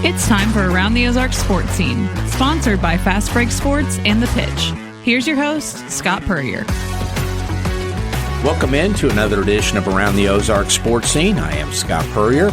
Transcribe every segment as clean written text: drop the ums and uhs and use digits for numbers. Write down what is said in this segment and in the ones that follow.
It's time for Around the Ozarks Sports Scene, sponsored by Fast Break Sports and The Pitch. Here's your host, Scott Puryear. Welcome into another edition of Around the Ozarks Sports Scene. I am Scott Puryear.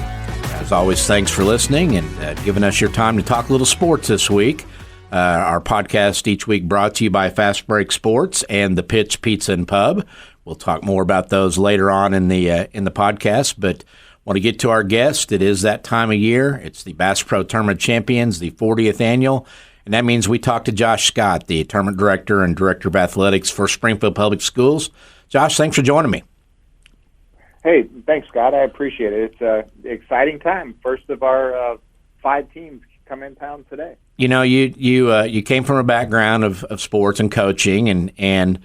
As always, thanks for listening and giving us your time to talk a little sports this week. Our podcast each week brought to you by Fast Break Sports and The Pitch Pizza and Pub. We'll talk more about those later on in the podcast, but want to get to our guest. It is that time of year. It's the Bass Pro Tournament Champions, the 40th annual, and that means we talk to Josh Scott, the Tournament Director and Director of Athletics for Springfield Public Schools. Josh, thanks for joining me. Hey, thanks, Scott. I appreciate it. It's an exciting time. First of our 5 teams come in town today. You know, you came from a background of sports and coaching and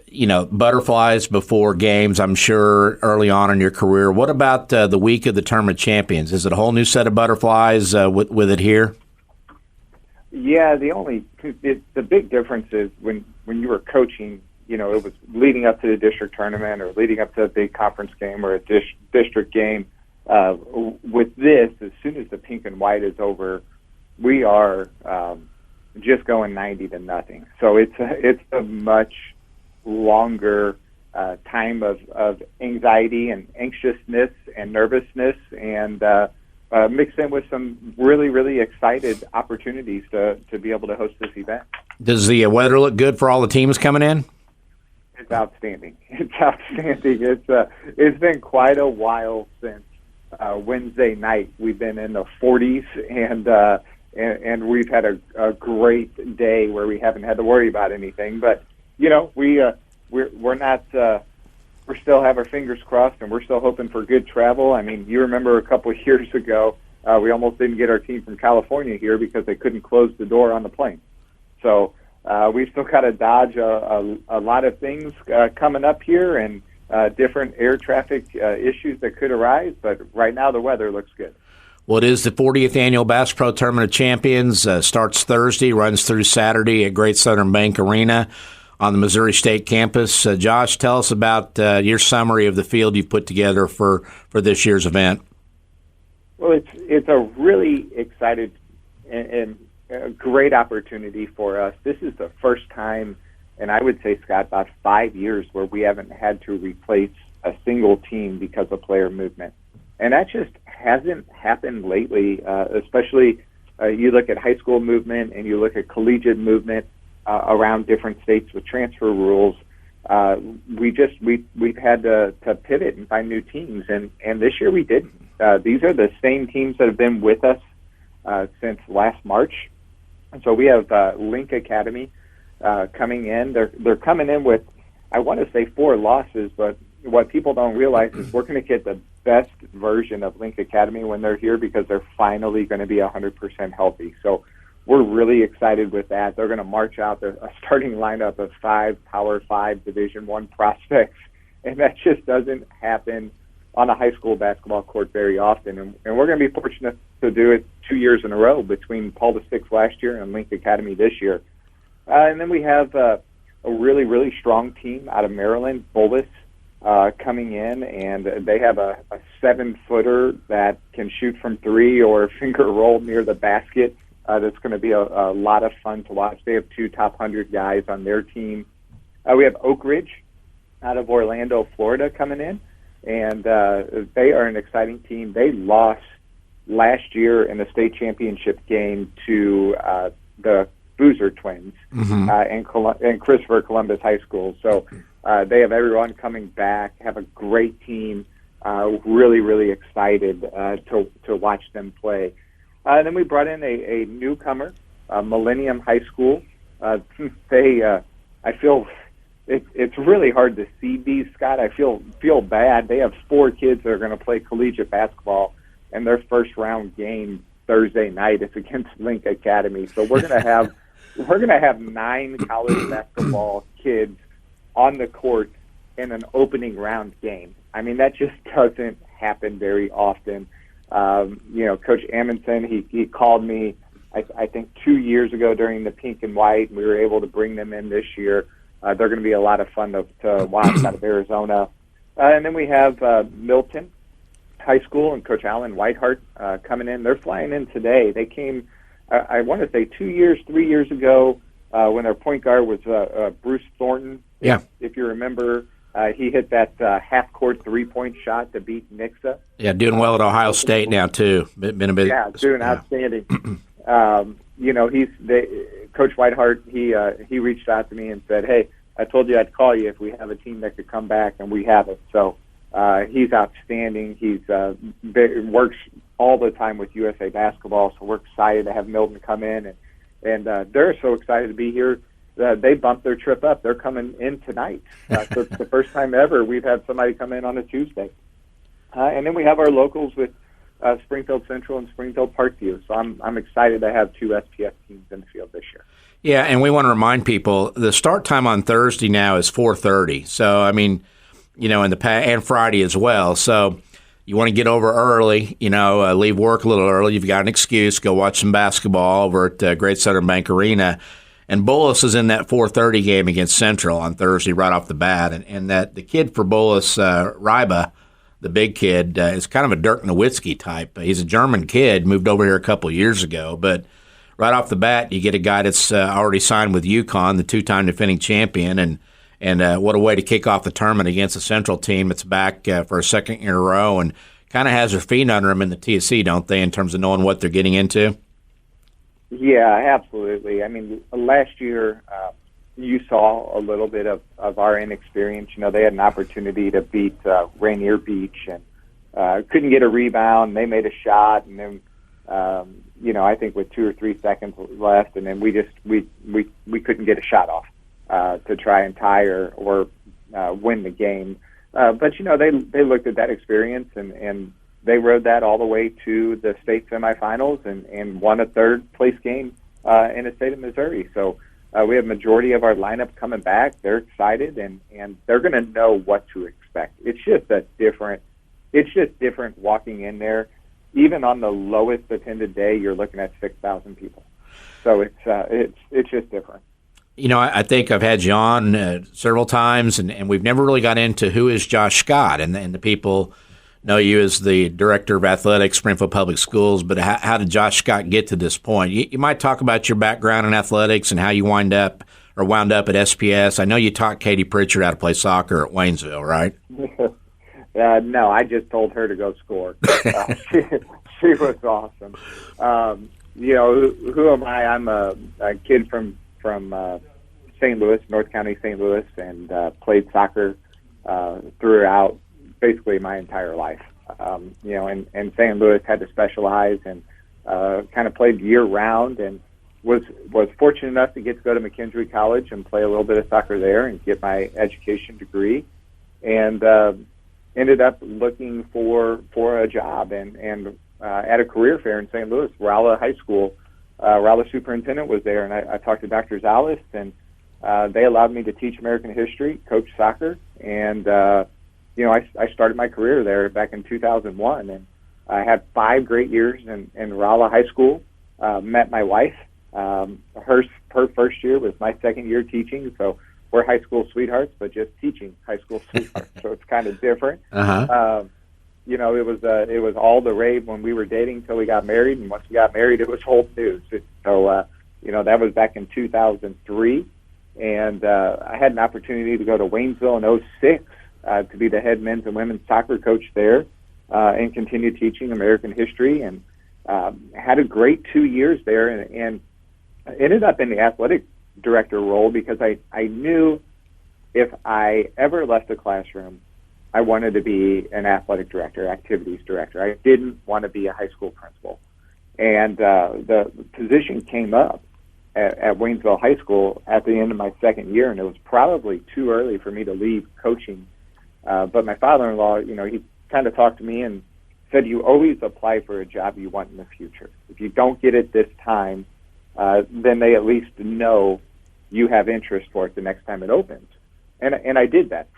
you know, butterflies before games, I'm sure, early on in your career. What about the week of the Tournament Champions? Is it a whole new set of butterflies with it here? Yeah, the big difference is when you were coaching, you know, it was leading up to the district tournament or leading up to a big conference game or a district game. With this, as soon as the pink and white is over, we are just going 90-0. So it's a much longer time of anxiety and anxiousness and nervousness, and mixed in with some really, really excited opportunities to be able to host this event. Does the weather look good for all the teams coming in? It's outstanding. It's outstanding. It's been quite a while since Wednesday night. We've been in the 40s, and we've had a great day where we haven't had to worry about anything. But you know, we're not. We still have our fingers crossed, and we're still hoping for good travel. I mean, you remember a couple of years ago, we almost didn't get our team from California here because they couldn't close the door on the plane. So we've still got to dodge a lot of things coming up here and different air traffic issues that could arise. But right now, the weather looks good. Well, it is the 40th Annual Bass Pro Tournament of Champions. Starts Thursday, runs through Saturday at Great Southern Bank Arena on the Missouri State campus. Josh, tell us about your summary of the field you've put together for this year's event. Well, it's a really excited and a great opportunity for us. This is the first time, and I would say, Scott, about 5 years where we haven't had to replace a single team because of player movement. And that just hasn't happened lately, especially you look at high school movement and you look at collegiate movement around different states with transfer rules. We've had to pivot and find new teams, and this year we didn't. These are the same teams that have been with us since last March. And so we have Link Academy coming in. They're coming in with, I want to say, 4 losses, but what people don't realize is we're going to get the best version of Link Academy when they're here because they're finally going to be 100% healthy. So we're really excited with that. They're going to march out a starting lineup of 5 Power 5 Division I prospects, and that just doesn't happen on a high school basketball court very often. And we're going to be fortunate to do it 2 years in a row between Paul VI last year and Link Academy this year. And then we have a really, really strong team out of Maryland, Bullis, coming in, and they have a 7-footer that can shoot from 3 or finger roll near the basket. That's going to be a lot of fun to watch. They have 2 top 100 guys on their team. We have Oak Ridge out of Orlando, Florida, coming in, and they are an exciting team. They lost last year in the state championship game to the Boozer twins and Christopher Columbus High School. So they have everyone coming back, have a great team, really, really excited to watch them play. Then we brought in a newcomer, Millennium High School. I feel it's really hard to see these, Scott. I feel bad. They have 4 kids that are going to play collegiate basketball, and their first round game Thursday night is against Link Academy. So we're going to have 9 college basketball kids on the court in an opening round game. I mean, that just doesn't happen very often. Coach Amundsen, he called me, I think 2 years ago during the pink and white, and we were able to bring them in this year. They're going to be a lot of fun to watch out of Arizona. And then we have Milton, High School and Coach Alan Whitehart coming in. They're flying in today. They came, I want to say 3 years ago, when their point guard was Bruce Thornton. Yeah. If you remember, he hit that half-court three-point shot to beat Nixa. Yeah, doing well at Ohio State now too. Been a bit. Yeah, doing outstanding. Coach Whitehart. He reached out to me and said, "Hey, I told you I'd call you if we have a team that could come back, and we have it." So he's outstanding. He's works all the time with USA Basketball. So we're excited to have Milton come in, and they're so excited to be here. They bumped their trip up. They're coming in tonight. So it's the first time ever we've had somebody come in on a Tuesday. And then we have our locals with Springfield Central and Springfield Parkview. So I'm excited to have two SPS teams in the field this year. Yeah, and we want to remind people the start time on Thursday now is 4:30. So I mean, and Friday as well. So you want to get over early. Leave work a little early. You've got an excuse. Go watch some basketball over at Great Southern Bank Arena. And Bullis is in that 4:30 game against Central on Thursday right off the bat. And that the kid for Bullis, Ryba, the big kid, is kind of a Dirk Nowitzki type. He's a German kid, moved over here a couple of years ago. But right off the bat, you get a guy that's already signed with UConn, the two-time defending champion. And what a way to kick off the tournament against a Central team that's back for a second year in a row and kind of has their feet under them in the TSC, don't they, in terms of knowing what they're getting into? Yeah, absolutely. I mean, last year you saw a little bit of our inexperience. They had an opportunity to beat Rainier Beach and couldn't get a rebound. They made a shot, and then I think with 2 or 3 seconds left, and then we couldn't get a shot off to try and tie or win the game. But they looked at that experience and they rode that all the way to the state semifinals and won a third-place game in the state of Missouri. So we have majority of our lineup coming back. They're excited, and they're going to know what to expect. It's just different walking in there. Even on the lowest attended day, you're looking at 6,000 people. So it's just different. I think I've had you on several times, and we've never really got into who is Josh Scott, and the people know you as the director of athletics, Springfield Public Schools, but how did Josh Scott get to this point? You might talk about your background in athletics and how you wound up at SPS. I know you taught Katie Pritchard how to play soccer at Waynesville, right? No, I just told her to go score. She was awesome. Who am I? I'm a kid from St. Louis, North County, St. Louis, and played soccer throughout basically my entire life. And St. Louis had to specialize and kind of played year-round and was fortunate enough to get to go to McKendree College and play a little bit of soccer there and get my education degree, and ended up looking for a job and at a career fair in St. Louis. Rolla High School, Rolla superintendent was there, and I talked to Dr. Zalis, and they allowed me to teach American history, coach soccer, and I started my career there back in 2001, and I had 5 great years in Rolla High School. Met my wife. Her first year was my second year teaching, so we're high school sweethearts, but just teaching high school sweethearts, so it's kind of different. It was all the rave when we were dating until we got married, and once we got married, it was old news. So that was back in 2003, and I had an opportunity to go to Waynesville in 2006. To be the head men's and women's soccer coach there and continue teaching American history, and had a great 2 years there, and ended up in the athletic director role because I knew if I ever left the classroom, I wanted to be an athletic director, activities director. I didn't want to be a high school principal. And the position came up at Waynesville High School at the end of my second year, and it was probably too early for me to leave coaching. But my father-in-law, he kind of talked to me and said, you always apply for a job you want in the future. If you don't get it this time, then they at least know you have interest for it the next time it opens. And I did that,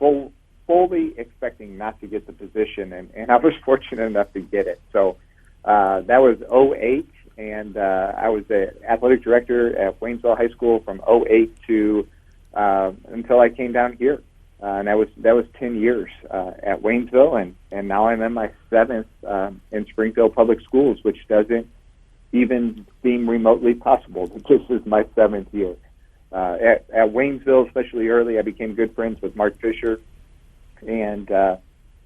fully expecting not to get the position, and I was fortunate enough to get it. So that was 2008, and I was the athletic director at Waynesville High School from 2008 to until I came down here. and that was 10 years at Waynesville, and now I'm in my 7th in Springfield Public Schools, which doesn't even seem remotely possible. This is my 7th year. At Waynesville, especially early, I became good friends with Mark Fisher, and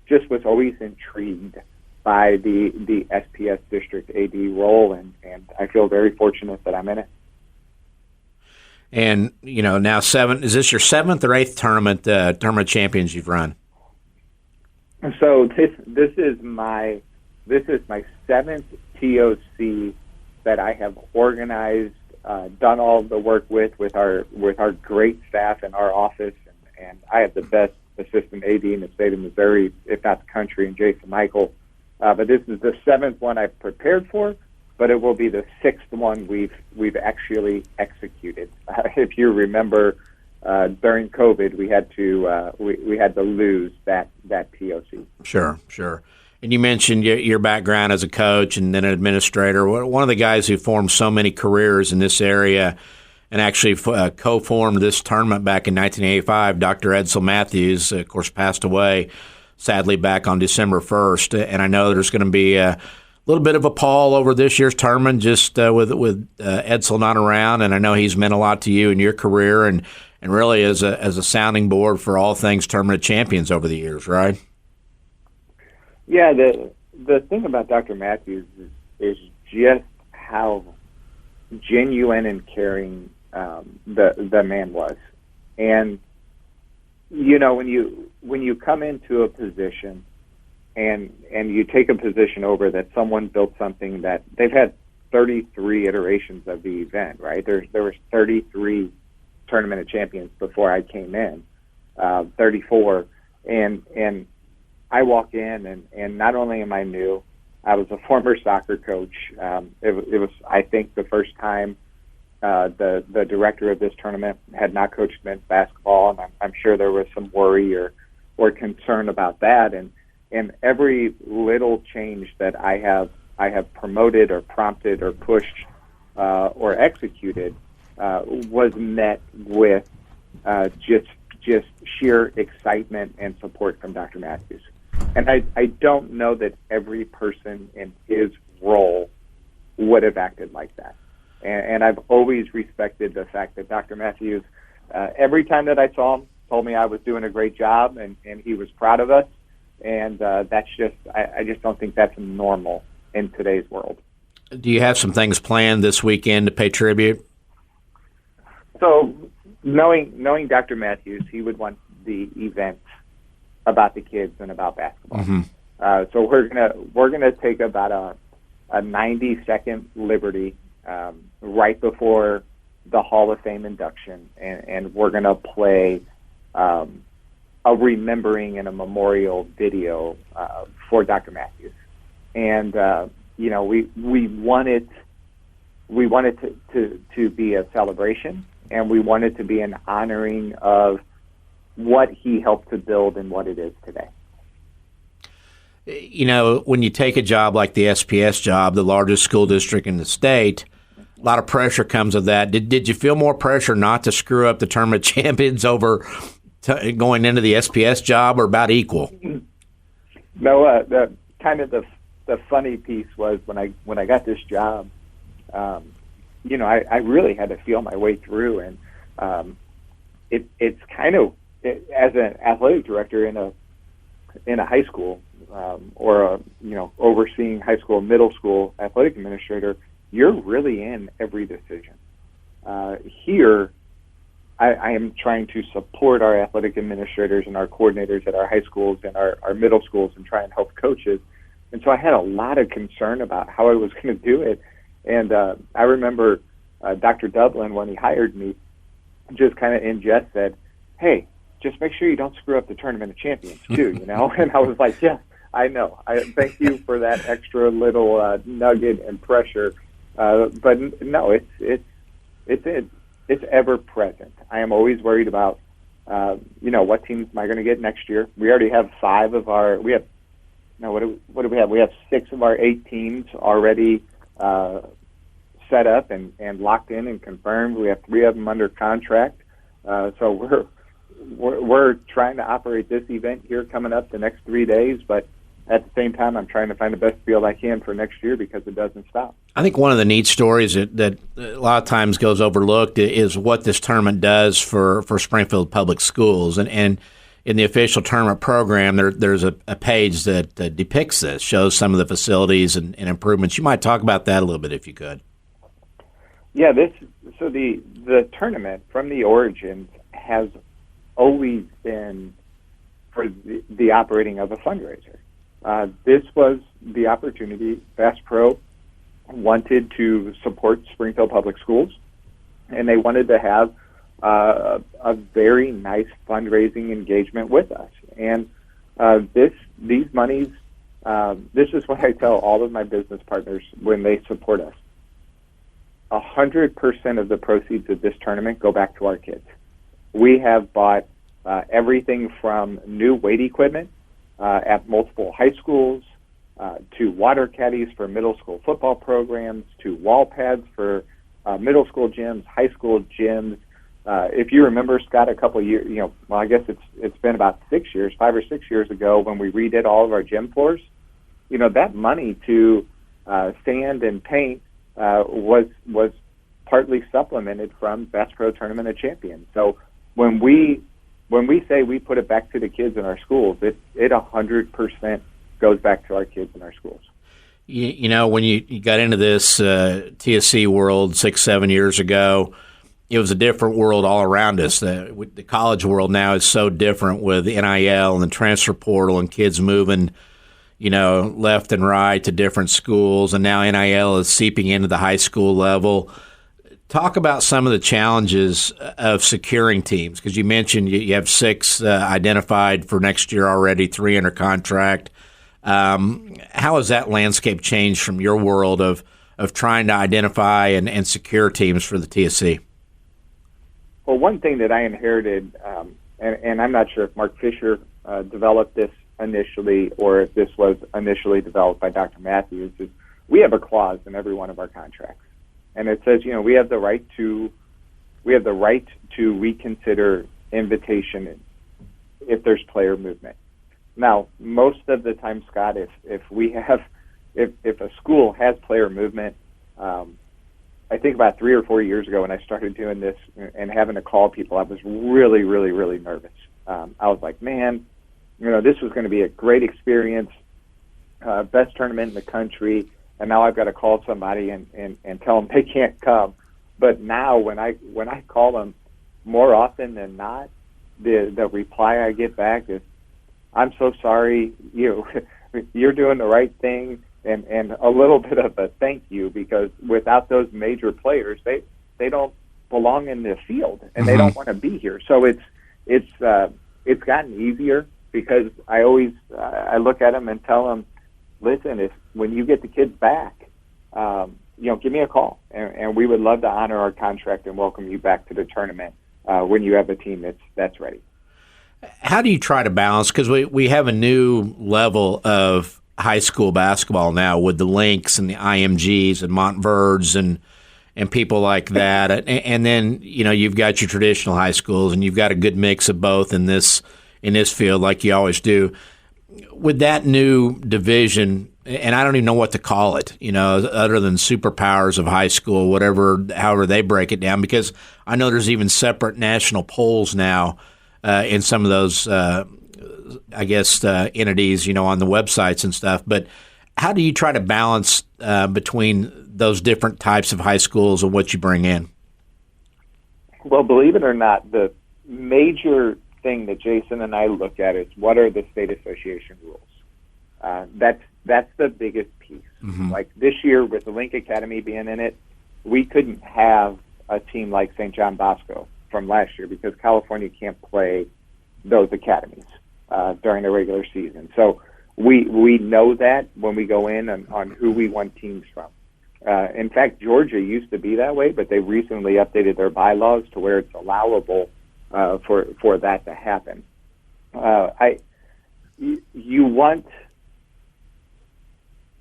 just was always intrigued by the SPS district AD role, and I feel very fortunate that I'm in it. And, now is this your 7th or 8th tournament champions you've run? So this is my 7th TOC that I have organized, done all of the work with our great staff in our office, and I have the best assistant AD in the state of Missouri, if not the country, and Jason Michael. But this is the 7th one I've prepared for, but it will be the 6th one we've actually executed. If you remember, during COVID, we had to lose that TOC. Sure. And you mentioned your background as a coach and then an administrator. One of the guys who formed so many careers in this area and actually co-formed this tournament back in 1985, Dr. Edsel Matthews, of course, passed away sadly back on December 1st. And I know there's going to be a little bit of a pall over this year's tournament just with Edsel not around. And I know he's meant a lot to you in your career and really as a sounding board for all things tournament champions over the years, right? Yeah, the thing about Dr. Matthews is just how genuine and caring the man was. And when you come into a position and you take a position over that someone built something that they've had 33 iterations of the event, right? There was 33 tournament of champions before I came in, 34, and I walk in and not only am I new, I was a former soccer coach. It was I think the first time the director of this tournament had not coached men's basketball, and I'm sure there was some worry or concern about that. And every little change that I have promoted or prompted or pushed or executed was met with just sheer excitement and support from Dr. Matthews. And I don't know that every person in his role would have acted like that. And I've always respected the fact that Dr. Matthews, every time that I saw him, told me I was doing a great job and he was proud of us. And that's just, I just don't think that's normal in today's world. Do you have some things planned this weekend to pay tribute? So knowing Dr. Matthews, he would want the event about the kids and about basketball. Mm-hmm. So we're gonna take about a 90-second liberty right before the Hall of Fame induction, and we're gonna play a remembering and a memorial video for Dr. Matthews. And we want it to be a celebration, and we want it to be an honoring of what he helped to build and what it is today. When you take a job like the SPS job, the largest school district in the state, a lot of pressure comes with that. Did you feel more pressure not to screw up the tournament champions over going into the SPS job, or about equal? No, the funny piece was when I got this job, I really had to feel my way through, and it's kind of, as an athletic director in a high school, or overseeing high school, middle school athletic administrator, you're really in every decision. Here, I am trying to support our athletic administrators and our coordinators at our high schools and our middle schools and try and help coaches. And so I had a lot of concern about how I was going to do it. And I remember Dr. Dublin, when he hired me, just kind of in jest said, "Hey, just make sure you don't screw up the Tournament of Champions too," And I was like, "Yeah, I know. I thank you for that extra little nugget and pressure." But no, it's ever present. I am always worried about, what teams am I going to get next year? We already have what do we have? We have 6 of our 8 teams already set up and locked in and confirmed. We have 3 of them under contract. So we're trying to operate this event here coming up the next 3 days, but at the same time, I'm trying to find the best field I can for next year because it doesn't stop. I think one of the neat stories that a lot of times goes overlooked is what this tournament does for Springfield Public Schools. And in the official tournament program, there's a page that depicts this, shows some of the facilities and improvements. You might talk about that a little bit if you could. Yeah, the tournament from the origins has always been for the operating of a fundraiser. This was the opportunity. Bass Pro wanted to support Springfield Public Schools, and they wanted to have a very nice fundraising engagement with us. And these monies, this is what I tell all of my business partners when they support us. 100% of the proceeds of this tournament go back to our kids. We have bought everything from new weight equipment at multiple high schools, to water caddies for middle school football programs, to wall pads for middle school gyms, high school gyms. If you remember, Scott, a couple of years, I guess it's been about 6 years, 5 or 6 years ago when we redid all of our gym floors. That money to sand and paint was partly supplemented from Bass Pro Tournament of Champions. So when we say we put it back to the kids in our schools, it 100% goes back to our kids in our schools. When you got into this TSC world 6-7 years ago, it was a different world all around us. The college world now is so different with NIL and the transfer portal and kids moving, left and right to different schools, and now NIL is seeping into the high school level. Talk about some of the challenges of securing teams, because you mentioned you have 6 identified for next year already, 3 under contract. How has that landscape changed from your world of trying to identify and secure teams for the TSC? Well, one thing that I inherited, and I'm not sure if Mark Fisher developed this initially or if this was initially developed by Dr. Matthews, is we have a clause in every one of our contracts. And it says, we have the right to reconsider invitation if there's player movement. Now, most of the time, Scott, if a school has player movement, I think about 3 or 4 years ago when I started doing this and having to call people, I was really, really, really nervous. I was like, man, this was going to be a great experience, best tournament in the country, and now I've got to call somebody and tell them they can't come. But now when I call them, more often than not, the reply I get back is, I'm so sorry, you're doing the right thing, and a little bit of a thank you, because without those major players, they don't belong in the field, and they don't want to be here. So it's gotten easier, because I always I look at them and tell them, listen, when you get the kids back, give me a call, and we would love to honor our contract and welcome you back to the tournament when you have a team that's ready. How do you try to balance? Because we have a new level of high school basketball now with the Lynx and the IMGs and Montverdes and people like that. And then, you've got your traditional high schools, and you've got a good mix of both in this field, like you always do. With that new division, and I don't even know what to call it, other than superpowers of high school, however they break it down, because I know there's even separate national polls now in some of those, entities, on the websites and stuff. But how do you try to balance between those different types of high schools and what you bring in? Well, believe it or not, the major thing that Jason and I look at is what are the state association rules. That's the biggest piece. Mm-hmm. Like this year with the Link Academy being in it, we couldn't have a team like St. John Bosco from last year because California can't play those academies during the regular season. So we know that when we go in on who we want teams from. In fact, Georgia used to be that way, but they recently updated their bylaws to where it's allowable for that to happen. You want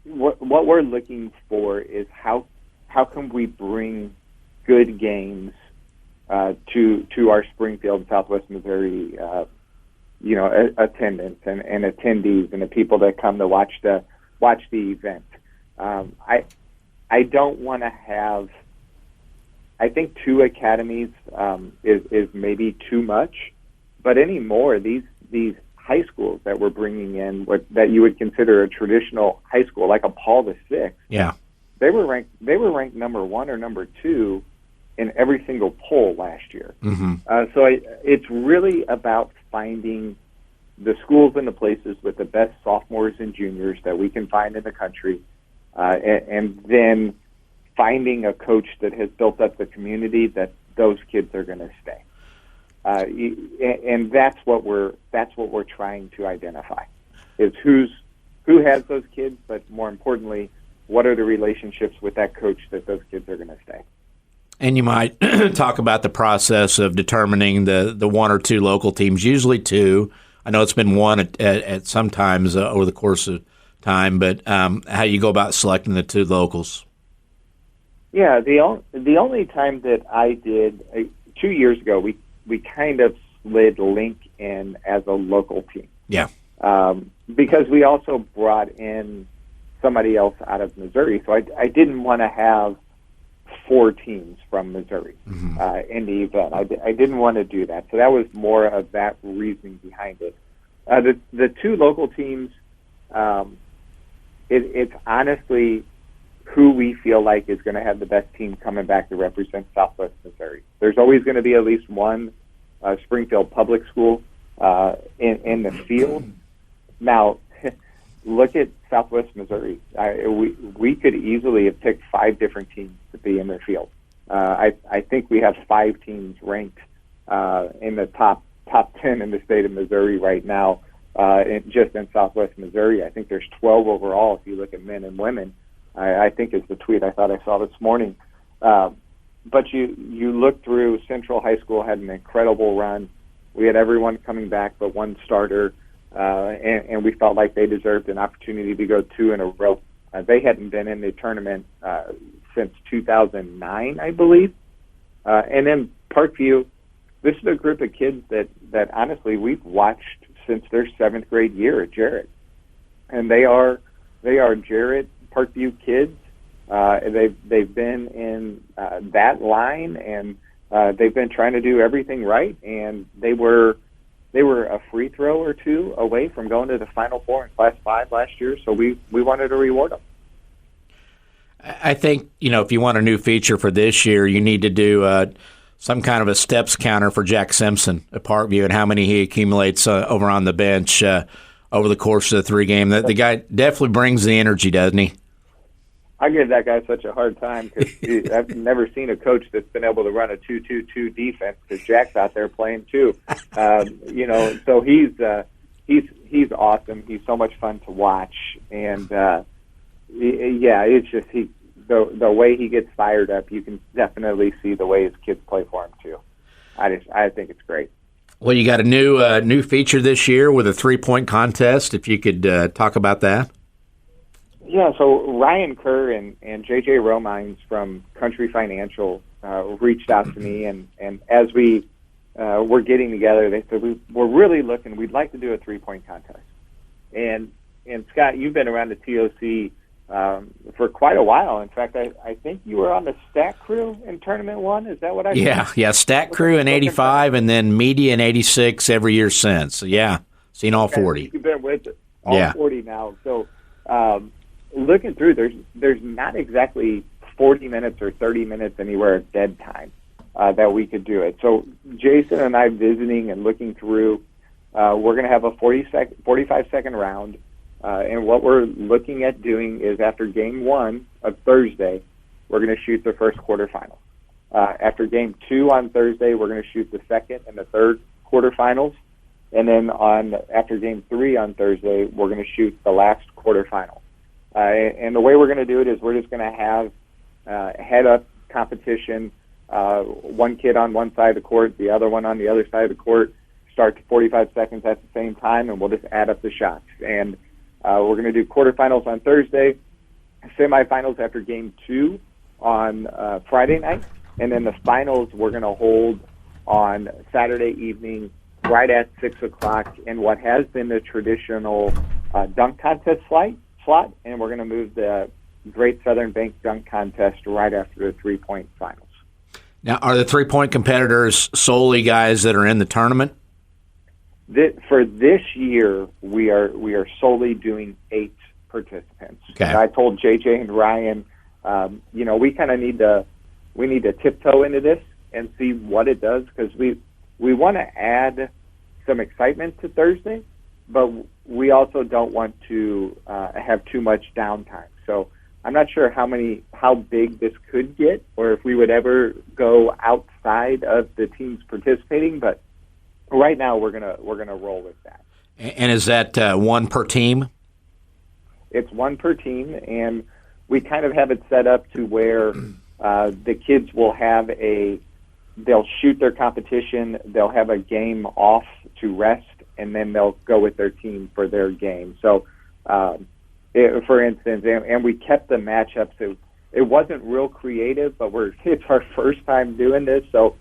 what we're looking for is how can we bring good games to our Springfield, Southwest Missouri, attendance and attendees and the people that come to watch the event. I don't want to have. I think 2 academies is maybe too much, but anymore these high schools that we're bringing in, that you would consider a traditional high school, like a Paul VI. Yeah, they were ranked number 1 or number 2 in every single poll last year. Mm-hmm. So it's really about finding the schools and the places with the best sophomores and juniors that we can find in the country, and then finding a coach that has built up the community that those kids are going to stay. And that's what we're trying to identify, is who has those kids, but more importantly, what are the relationships with that coach that those kids are going to stay. And you might talk about the process of determining the 1 or 2 local teams, usually 2. I know it's been 1 at some times over the course of time, but how you go about selecting the 2 locals. Yeah, the only time that I did 2 years ago, we kind of slid Link in as a local team. Yeah. Because we also brought in somebody else out of Missouri, so I didn't want to have 4 teams from Missouri in the event. I didn't want to do that, so that was more of that reasoning behind it. The 2 local teams, it's honestly who we feel like is going to have the best team coming back to represent Southwest Missouri. There's always going to be at least one Springfield public school in the field. Now, look at Southwest Missouri. We could easily have picked 5 different teams to be in their field. I think we have 5 teams ranked in the top 10 in the state of Missouri right now, just in Southwest Missouri. I think there's 12 overall if you look at men and women. I think is the tweet I thought I saw this morning. But you look through, Central High School had an incredible run. We had everyone coming back but one starter, and we felt like they deserved an opportunity to go 2 in a row. They hadn't been in the tournament since 2009, I believe. And then Parkview, this is a group of kids that honestly we've watched since their 7th grade year at Jarrett. And they are Jarrett Parkview kids. They've been in that line, and they've been trying to do everything right. And they were a free throw or 2 away from going to the Final Four in Class 5 last year. So we wanted to reward them. I think if you want a new feature for this year, you need to do some kind of a steps counter for Jack Simpson at Parkview and how many he accumulates over on the bench over the course of the 3 game. The guy definitely brings the energy, doesn't he? I give that guy such a hard time because I've never seen a coach that's been able to run a 2-2-2 defense because Jack's out there playing too. So he's awesome. He's so much fun to watch, and it's just the way he gets fired up. You can definitely see the way his kids play for him too. I think it's great. Well, you got a new feature this year with a 3-point contest. If you could talk about that. Yeah, so Ryan Kerr and J.J. Romines from Country Financial reached out to me, and as we were getting together, they said, we're really looking, we'd like to do a 3-point contest. And Scott, you've been around the TOC for quite a while. In fact, I think you were on the Stat Crew in Tournament 1. Is that what I said? Yeah, Stat Crew in 85 and then Media in 86 every year since. So, yeah, seen all 40. You've been with all 40 now. So, looking through, there's not exactly 40 minutes or 30 minutes anywhere of dead time that we could do it. So Jason and I visiting and looking through, we're going to have a 45-second round, and what we're looking at doing is after Game 1 of Thursday, we're going to shoot the first quarterfinals. After Game 2 on Thursday, we're going to shoot the second and the third quarterfinals, and then after Game 3 on Thursday, we're going to shoot the last quarterfinal. And the way we're going to do it is we're just going to have head-up competition, one kid on one side of the court, the other one on the other side of the court, start to 45 seconds at the same time, and we'll just add up the shots. And we're going to do quarterfinals on Thursday, semifinals after Game 2 on Friday night, And then the finals we're going to hold on Saturday evening right at 6 o'clock in what has been the traditional dunk contest slot, and we're going to move the Great Southern Bank Dunk Contest right after the three-point finals. Now, are the three-point competitors solely guys that are in the tournament? For this year, we are solely doing 8 participants. Okay. And I told JJ and Ryan, we kind of need to tiptoe into this and see what it does, because we want to add some excitement to Thursday, but we also don't want to have too much downtime. So I'm not sure how big this could get, or if we would ever go outside of the teams participating. But right now, we're gonna roll with that. And is that one per team? It's one per team, and we kind of have it set up to where the kids will have they'll shoot their competition, they'll have a game off to rest, and then they'll go with their team for their game. So, for instance, and we kept the matchups. It wasn't real creative, but it's our first time doing this. So,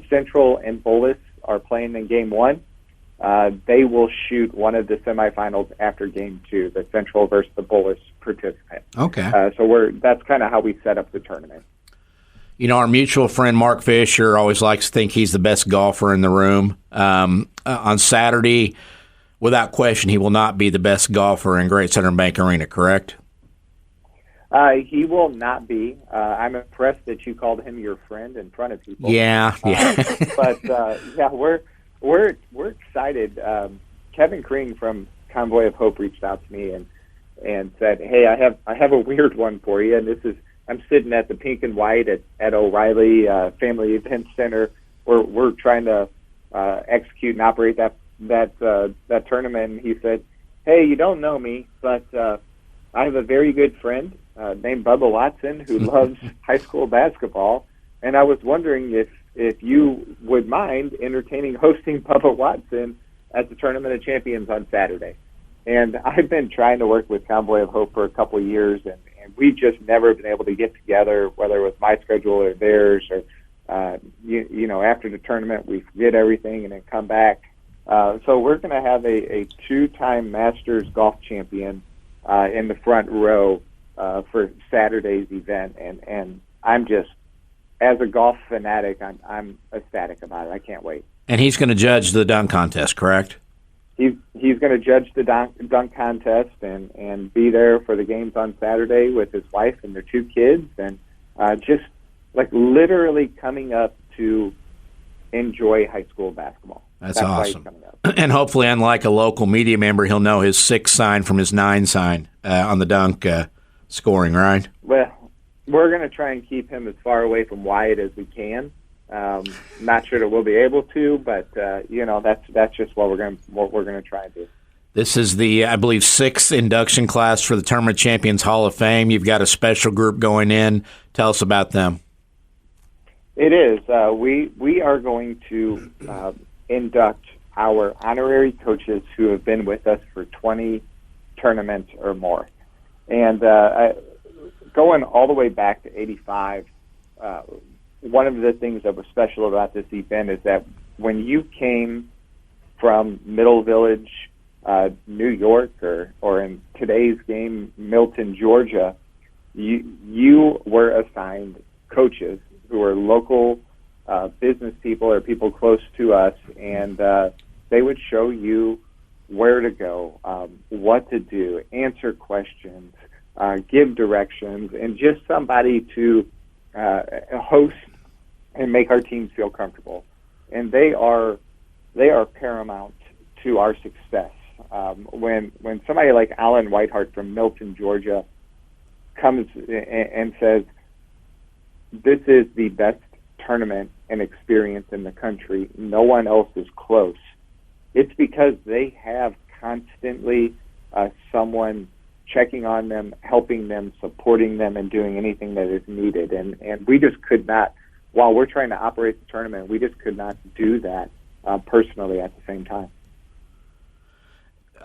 Central and Bullis are playing in game 1. They will shoot one of the semifinals after game 2, the Central versus the Bullis participant. Okay. So that's kind of how we set up the tournament. You know, our mutual friend Mark Fisher always likes to think he's the best golfer in the room. On Saturday, without question, he will not be the best golfer in Great Southern Bank Arena, correct? He will not be. I'm impressed that you called him your friend in front of people. Yeah. But we're excited. Kevin Kring from Convoy of Hope reached out to me and said, "Hey, I have a weird one for you." And I'm sitting at the Pink and White at O'Reilly Family Event Center. We're trying to execute and operate that tournament. And he said, "Hey, you don't know me, but I have a very good friend named Bubba Watson who loves high school basketball, and I was wondering if you would mind hosting Bubba Watson at the Tournament of Champions on Saturday." And I've been trying to work with Convoy of Hope for a couple of years, and we've just never been able to get together, whether it was my schedule or theirs, or after the tournament we forget everything and then come back. So we're going to have a 2-time Masters golf champion in the front row for Saturday's event, and I'm just, as a golf fanatic, I'm ecstatic about it. I can't wait. And he's going to judge the dunk contest, correct? He's going to judge the dunk contest and be there for the games on Saturday with his wife and their 2 kids, and just like literally coming up to enjoy high school basketball. That's awesome. Why he's coming up. And hopefully, unlike a local media member, he'll know his 6 sign from his 9 sign on the dunk scoring, right? Well, we're going to try and keep him as far away from Wyatt as we can. Not sure that we'll be able to, but that's just what we're going to try and do. This is the, I believe, 6th induction class for the Tournament Champions Hall of Fame. You've got a special group going in. Tell us about them. It is. We are going to induct our honorary coaches who have been with us for 20 tournaments or more, and going all the way back to '85. One of the things that was special about this event is that when you came from Middle Village, New York, or in today's game, Milton, Georgia, you were assigned coaches who were local business people or people close to us, and they would show you where to go, what to do, answer questions, give directions, and just somebody to host and make our teams feel comfortable. And they are paramount to our success. When somebody like Alan Whitehart from Milton, Georgia, comes and says, "This is the best tournament and experience in the country, no one else is close," it's because they have constantly someone checking on them, helping them, supporting them, and doing anything that is needed. And we just could not, while we're trying to operate the tournament, we just could not do that personally at the same time.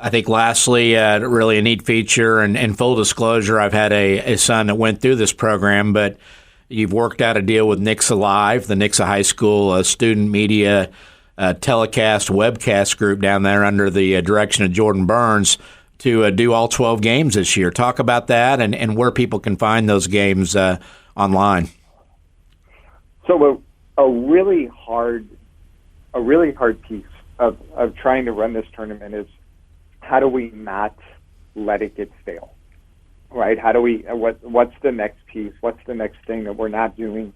I think lastly, really a neat feature, and full disclosure, I've had a son that went through this program, but You've worked out a deal with Nixa Live, the Nixa High School student media telecast, webcast group down there under the direction of Jordan Burns to do all 12 games this year. Talk about that and where people can find those games online. So a really hard piece of trying to run this tournament is how do we not let it get stale, right? How do we what's the next piece? What's the next thing that we're not doing?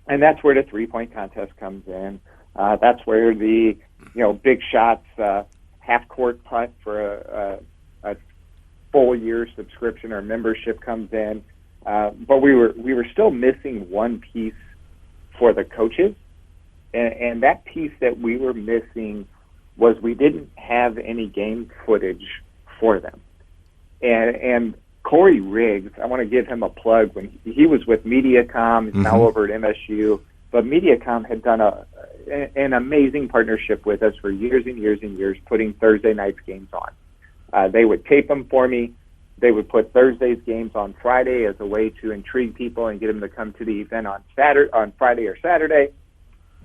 And that's where the 3-point contest comes in. That's where the big shots half court putt for a full year subscription or membership comes in. But we were still missing one piece for the coaches, and that piece that we were missing was we didn't have any game footage for them. And Corey Riggs, I want to give him a plug. When he was with Mediacom, he's now over at MSU, but Mediacom had done an amazing partnership with us for years and years and years, putting Thursday night's games on. They would tape them for me. They would put Thursday's games on Friday as a way to intrigue people and get them to come to the event on Friday or Saturday.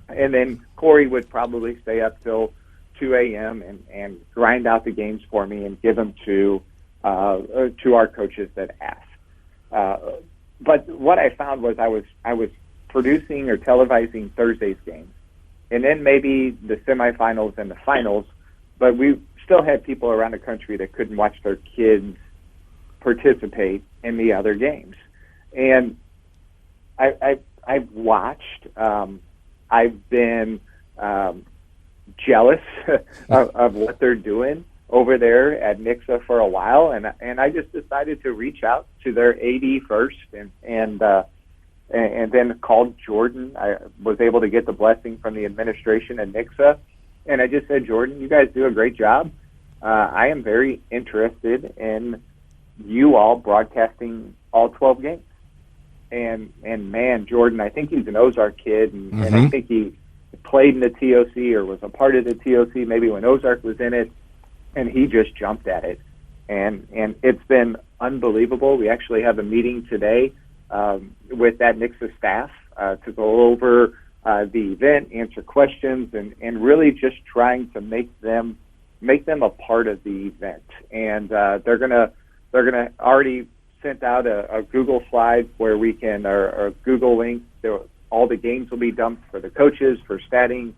And then Corey would probably stay up till 2 a.m. and grind out the games for me and give them to our coaches that asked. But what I found was I was producing or televising Thursday's games, and then maybe the semifinals and the finals, but we still had people around the country that couldn't watch their kids participate in the other games. And I've watched. I've been jealous of what they're doing over there at Nixa for a while, and I just decided to reach out to their AD first, and then called Jordan. I was able to get the blessing from the administration at Nixa, and I just said, Jordan, you guys do a great job. I am very interested in you all broadcasting all 12 games. And man, Jordan, I think he's an Ozark kid, and I think he played in the TOC or was a part of the TOC maybe when Ozark was in it, and he just jumped at it. And it's been unbelievable. We actually have a meeting today with that Nixa staff to go over the event, answer questions, and really just trying to make them a part of the event. And they're gonna already sent out a Google slide where we can, or a Google link. All the games will be dumped for the coaches, for statting,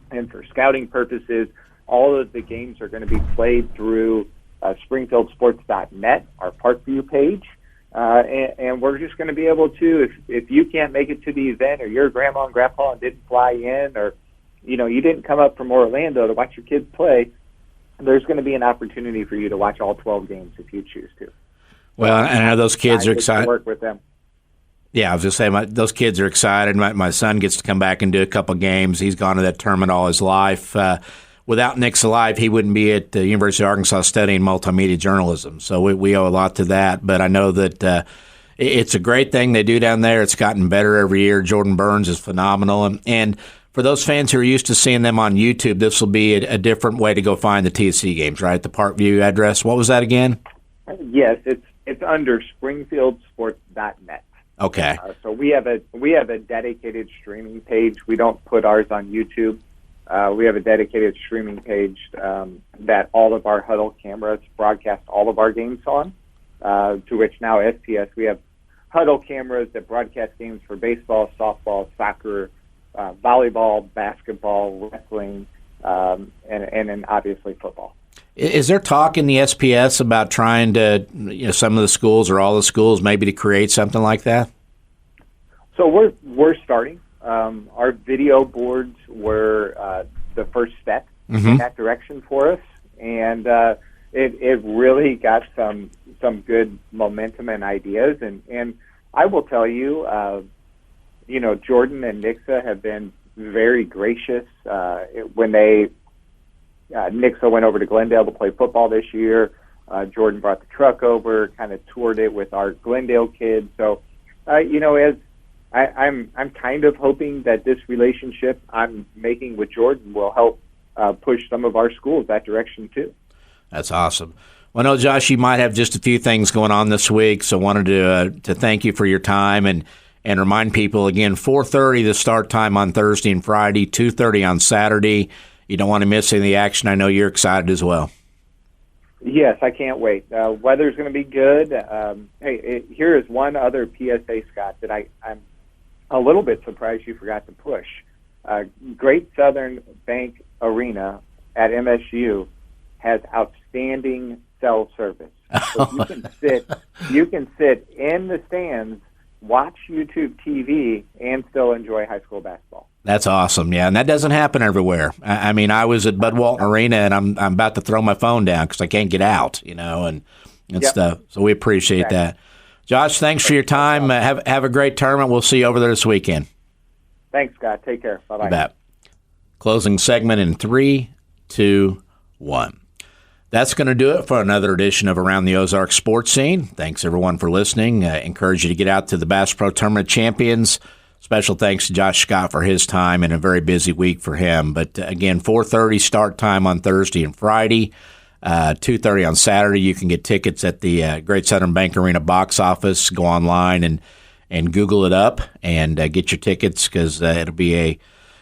and for scouting purposes. All of the games are going to be played through SpringfieldSports.net, our Parkview page. And we're just going to be able to, if you can't make it to the event, or your grandma and grandpa didn't fly in, or you didn't come up from Orlando to watch your kids play, there's going to be an opportunity for you to watch all 12 games if you choose to. Well, and I know those kids are excited. Work with them. Yeah, I was just saying, those kids are excited. My son gets to come back and do a couple games. He's gone to that tournament all his life. Without Nixa Live, he wouldn't be at the University of Arkansas studying multimedia journalism. So we owe a lot to that. But I know that it's a great thing they do down there. It's gotten better every year. Jordan Burns is phenomenal. And for those fans who are used to seeing them on YouTube, this will be a different way to go find the TSC games, right? The Parkview address. What was that again? Yes, it's under SpringfieldSports.net. Okay. So we have a dedicated streaming page. We don't put ours on YouTube. We have a dedicated streaming page that all of our Huddle cameras broadcast all of our games on, to which now SPS, we have Huddle cameras that broadcast games for baseball, softball, soccer, volleyball, basketball, wrestling, and then obviously football. Is there talk in the SPS about trying to, some of the schools or all the schools maybe to create something like that? So we're starting. Our video boards were the first step in that direction for us, and it really got some good momentum and ideas. And I will tell you, Jordan and Nixa have been very gracious when Nixa went over to Glendale to play football this year. Jordan brought the truck over, kind of toured it with our Glendale kids. So, as I'm kind of hoping that this relationship I'm making with Jordan will help push some of our schools that direction too. That's awesome. Well, I know, Josh, you might have just a few things going on this week, so I wanted to thank you for your time and And remind people, again, 4:30 the start time on Thursday and Friday, 2:30 on Saturday. You don't want to miss any of the action. I know you're excited as well. Yes, I can't wait. Weather's going to be good. Here is one other PSA, Scott, that I'm a little bit surprised you forgot to push. Great Southern Bank Arena at MSU has outstanding cell service. So you can sit in the stands, watch YouTube TV, and still enjoy high school basketball. That's awesome, yeah, and that doesn't happen everywhere. I mean, I was at Bud Walton Arena, and I'm about to throw my phone down because I can't get out, and stuff. So we appreciate that. Josh, thanks for your time. Have a great tournament. We'll see you over there this weekend. Thanks, Scott. Take care. Bye-bye. You bet. Closing segment in 3, 2, 1. That's going to do it for another edition of Around the Ozarks Sports Scene. Thanks, everyone, for listening. Encourage you to get out to the Bass Pro Tournament Champions. Special thanks to Josh Scott for his time and a very busy week for him. But, again, 4:30 start time on Thursday and Friday, 2:30 on Saturday. You can get tickets at the Great Southern Bank Arena box office. Go online and Google it up and get your tickets because it'll be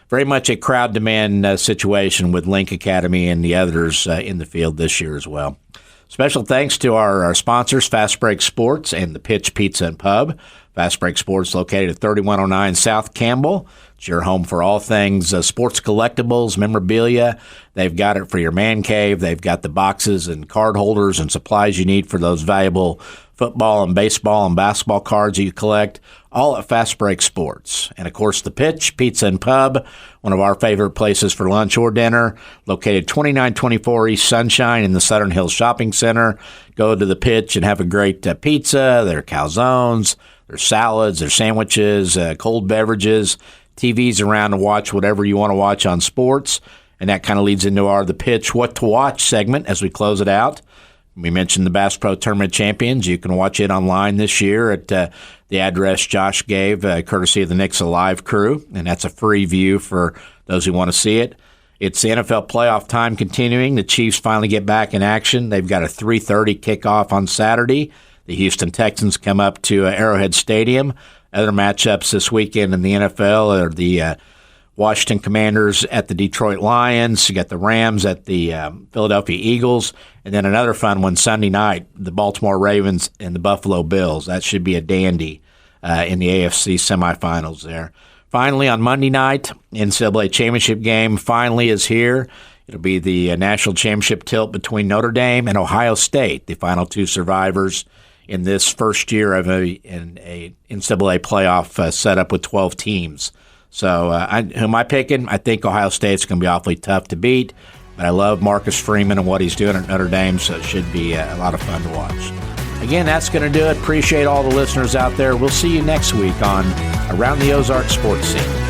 very much a crowd demand situation with Link Academy and the others in the field this year as well. Special thanks to our sponsors, Fast Break Sports and the Pitch Pizza and Pub. Fast Break Sports located at 3109 South Campbell. It's your home for all things sports collectibles, memorabilia. They've got it for your man cave. They've got the boxes and card holders and supplies you need for those valuable football and baseball and basketball cards you collect, all at Fast Break Sports. And, of course, the Pitch Pizza and Pub, one of our favorite places for lunch or dinner, located 2924 East Sunshine in the Southern Hills Shopping Center. Go to the Pitch and have a great pizza, their calzones, their salads, their sandwiches, cold beverages, TVs around to watch whatever you want to watch on sports. And that kind of leads into our The Pitch What to Watch segment as we close it out. We mentioned the Bass Pro Tournament Champions. You can watch it online this year at the address Josh gave, courtesy of the Knicks Alive crew, and that's a free view for those who want to see it. It's the NFL playoff time continuing. The Chiefs finally get back in action. They've got a 3:30 kickoff on Saturday. The Houston Texans come up to Arrowhead Stadium. Other matchups this weekend in the NFL are the Washington Commanders at the Detroit Lions. You got the Rams at the Philadelphia Eagles. And then another fun one Sunday night, the Baltimore Ravens and the Buffalo Bills. That should be a dandy in the AFC semifinals there. Finally, on Monday night, NCAA championship game finally is here. It'll be the national championship tilt between Notre Dame and Ohio State, the final two survivors in this first year of an NCAA playoff setup with 12 teams. So who am I picking? I think Ohio State's going to be awfully tough to beat, but I love Marcus Freeman and what he's doing at Notre Dame, so it should be a lot of fun to watch. Again, that's going to do it. Appreciate all the listeners out there. We'll see you next week on Around the Ozarks Sports Scene.